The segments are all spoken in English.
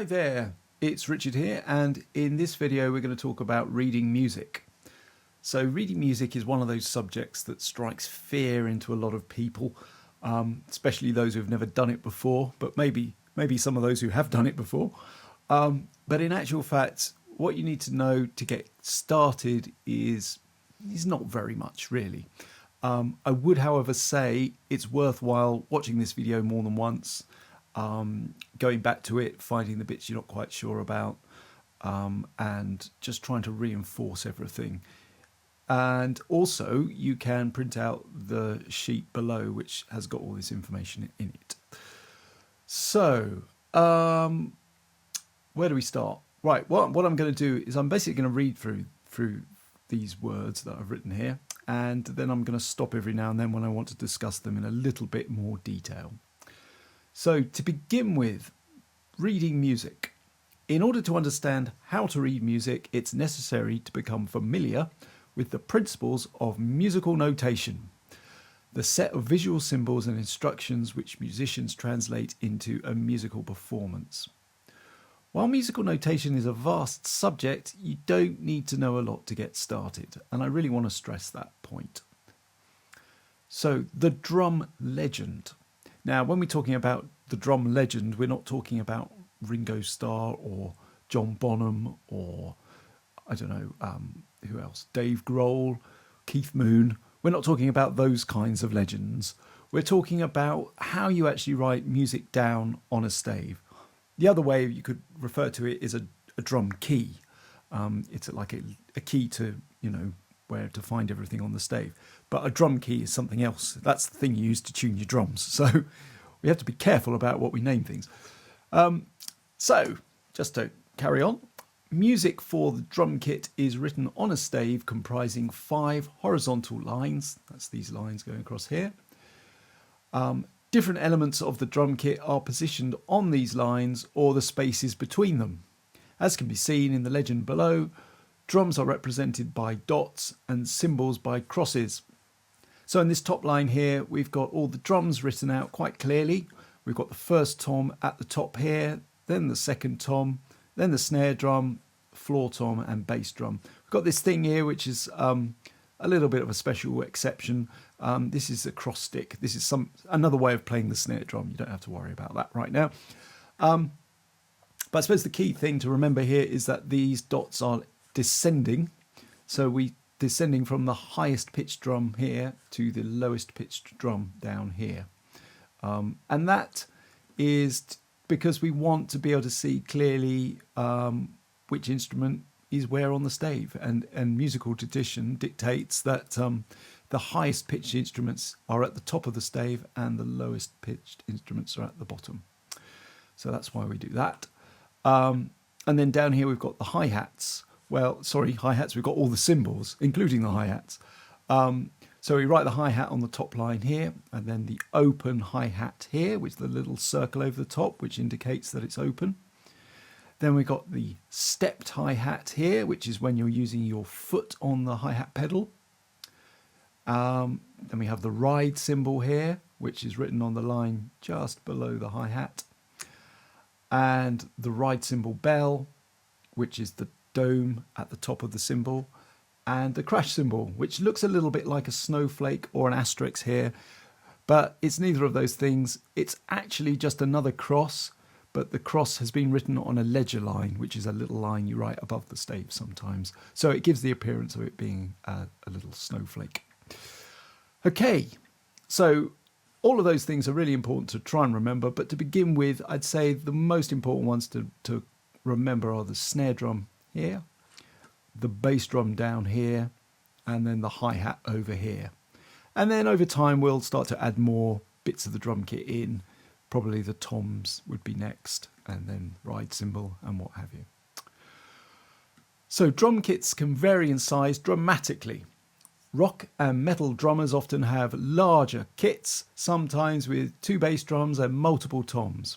Hi there, it's Richard here, and in this video we're going to talk about reading music. So reading music is one of those subjects that strikes fear into a lot of people, especially those who've never done it before, but maybe some of those who have done it before. But in actual fact, what you need to know to get started is not very much, really. I would, however, say it's worthwhile watching this video more than once, going back to it, finding the bits you're not quite sure about, and just trying to reinforce everything. And also, you can print out the sheet below, which has got all this information in it. So, where do we start? Right, what I'm going to do is I'm basically going to read through these words that I've written here, and then I'm going to stop every now and then when I want to discuss them in a little bit more detail. So to begin with, reading music. In order to understand how to read music, it's necessary to become familiar with the principles of musical notation, the set of visual symbols and instructions which musicians translate into a musical performance. While musical notation is a vast subject, you don't need to know a lot to get started, and I really want to stress that point. So, the drum legend. Now, when we're talking about the drum legend, we're not talking about Ringo Starr or John Bonham or, I don't know, who else? Dave Grohl, Keith Moon. We're not talking about those kinds of legends. We're talking about how you actually write music down on a stave. The other way you could refer to it is a drum key. It's like a key to, where to find everything on the stave. But a drum key is something else. That's the thing you use to tune your drums. So we have to be careful about what we name things. So just to carry on, music for the drum kit is written on a stave comprising 5 horizontal lines. That's these lines going across here. Different elements of the drum kit are positioned on these lines or the spaces between them. As can be seen in the legend below, drums are represented by dots and cymbals by crosses. So in this top line here, we've got all the drums written out quite clearly. We've got the first tom at the top here, then the second tom, then the snare drum, floor tom and bass drum. We've got this thing here which is a little bit of a special exception. This is a cross stick. This is another way of playing the snare drum. You don't have to worry about that right now. But I suppose the key thing to remember here is that these dots are descending. So we descending from the highest pitched drum here to the lowest pitched drum down here. And that is because we want to be able to see clearly which instrument is where on the stave. And musical tradition dictates that the highest pitched instruments are at the top of the stave and the lowest pitched instruments are at the bottom. So that's why we do that. And then down here we've got the hi-hats. Hi-hats, we've got all the cymbals, including the hi-hats. So we write the hi-hat on the top line here, and then the open hi-hat here, which is the little circle over the top, which indicates that it's open. Then we've got the stepped hi-hat here, which is when you're using your foot on the hi-hat pedal. Then we have the ride cymbal here, which is written on the line just below the hi-hat. And the ride cymbal bell, which is the dome at the top of the cymbal. And the crash cymbal, which looks a little bit like a snowflake or an asterisk here, but it's neither of those things. It's actually just another cross, but the cross has been written on a ledger line, which is a little line you write above the stave sometimes. So it gives the appearance of it being a little snowflake. Okay, so all of those things are really important to try and remember, but to begin with, I'd say the most important ones to remember are the snare drum here, the bass drum down here, and then the hi-hat over here. And then over time, we'll start to add more bits of the drum kit in. Probably the toms would be next, and then ride cymbal and what have you. So drum kits can vary in size dramatically. Rock and metal drummers often have larger kits, sometimes with 2 bass drums and multiple toms.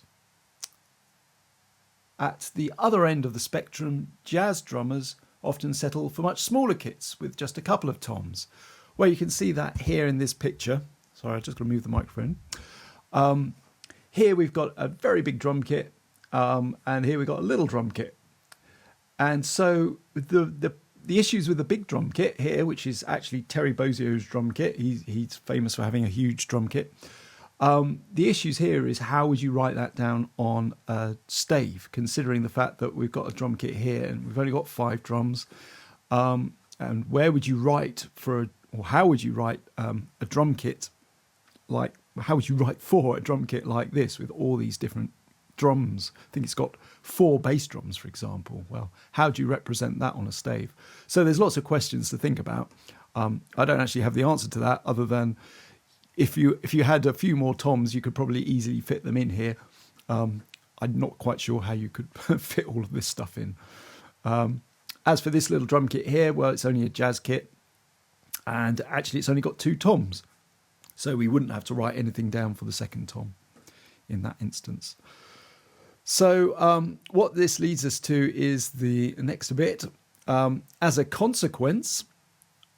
At the other end of the spectrum, jazz drummers often settle for much smaller kits with just a couple of toms. Well, you can see that here in this picture. Sorry, I've just got to move the microphone. Here we've got a very big drum kit and here we've got a little drum kit. And so the issues with the big drum kit here, which is actually Terry Bozzio's drum kit, he's famous for having a huge drum kit. The issues here is how would you write that down on a stave, considering the fact that we've got a drum kit here and we've only got 5 drums. And where would you write or how would you write a drum kit how would you write for a drum kit like this with all these different drums? I think it's got 4 bass drums, for example. Well, how do you represent that on a stave? So there's lots of questions to think about. I don't actually have the answer to that, other than if you had a few more toms, you could probably easily fit them in here. I'm not quite sure how you could fit all of this stuff in. As for this little drum kit here, well, it's only a jazz kit, and actually it's only got 2 toms. So we wouldn't have to write anything down for the second tom in that instance. So what this leads us to is the next bit. As a consequence,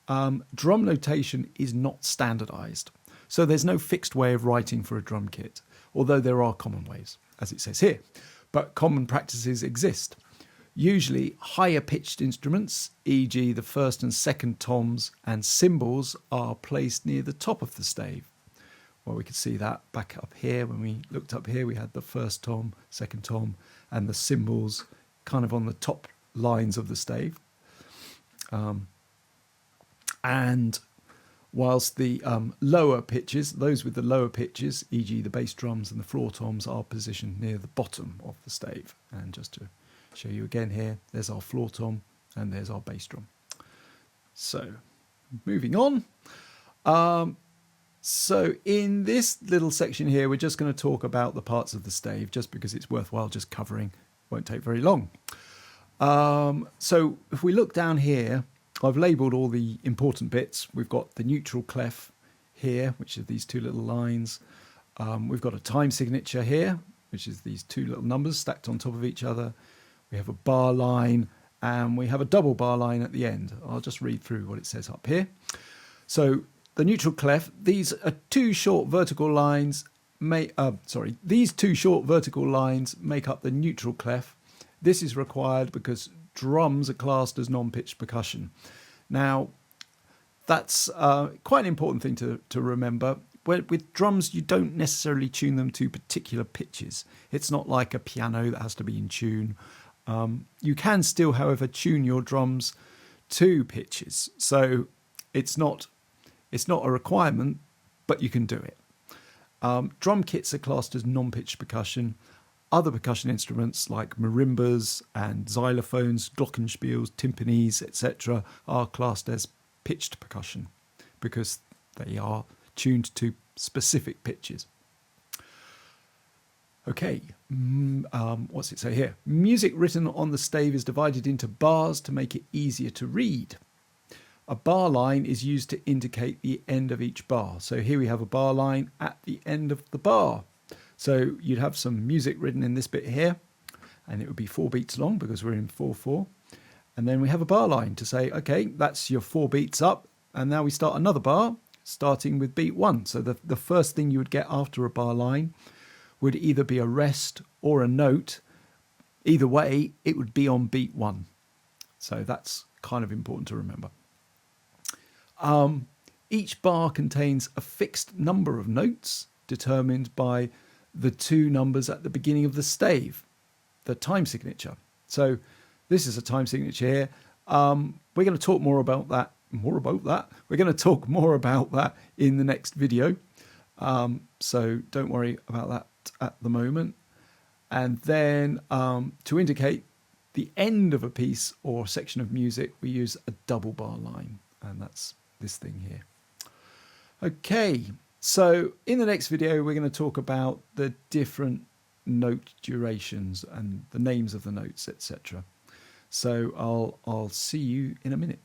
drum notation is not standardized. So there's no fixed way of writing for a drum kit, although there are common ways, as it says here. But common practices exist. Usually higher pitched instruments, e.g. the first and second toms and cymbals, are placed near the top of the stave. Well, we could see that back up here. When we looked up here, we had the first tom, second tom, and the cymbals kind of on the top lines of the stave. And whilst the lower pitches, those with the lower pitches, e.g. the bass drums and the floor toms, are positioned near the bottom of the stave. And just to show you again here, there's our floor tom and there's our bass drum. So moving on. So in this little section here, we're just going to talk about the parts of the stave, just because it's worthwhile just covering. Won't take very long. So if we look down here, I've labelled all the important bits. We've got the neutral clef here, which are these 2 little lines. We've got a time signature here, which is these 2 little numbers stacked on top of each other. We have a bar line, and we have a double bar line at the end. I'll just read through what it says up here. So the neutral clef, these are 2 short vertical lines. These 2 short vertical lines make up the neutral clef. This is required because drums are classed as non-pitched percussion. Now, that's quite an important thing to remember. With drums, you don't necessarily tune them to particular pitches. It's not like a piano that has to be in tune. You can still, however, tune your drums to pitches. So it's not a requirement, but you can do it. Drum kits are classed as non-pitched percussion. Other percussion instruments like marimbas and xylophones, glockenspiels, timpanis, etc. are classed as pitched percussion because they are tuned to specific pitches. Okay, what's it say here? Music written on the stave is divided into bars to make it easier to read. A bar line is used to indicate the end of each bar. So here we have a bar line at the end of the bar. So you'd have some music written in this bit here, and it would be 4 beats long because we're in 4/4. And then we have a bar line to say, okay, that's your 4 beats up, and now we start another bar, starting with beat 1. So the first thing you would get after a bar line would either be a rest or a note. Either way, it would be on beat 1. So that's kind of important to remember. Each bar contains a fixed number of notes determined by the 2 numbers at the beginning of the stave, the time signature. So this is a time signature here. We're going to talk more about that. We're going to talk more about that in the next video. So don't worry about that at the moment. And then to indicate the end of a piece or section of music, we use a double bar line, and that's this thing here. Okay, so in the next video, we're going to talk about the different note durations and the names of the notes, etc. So I'll see you in a minute.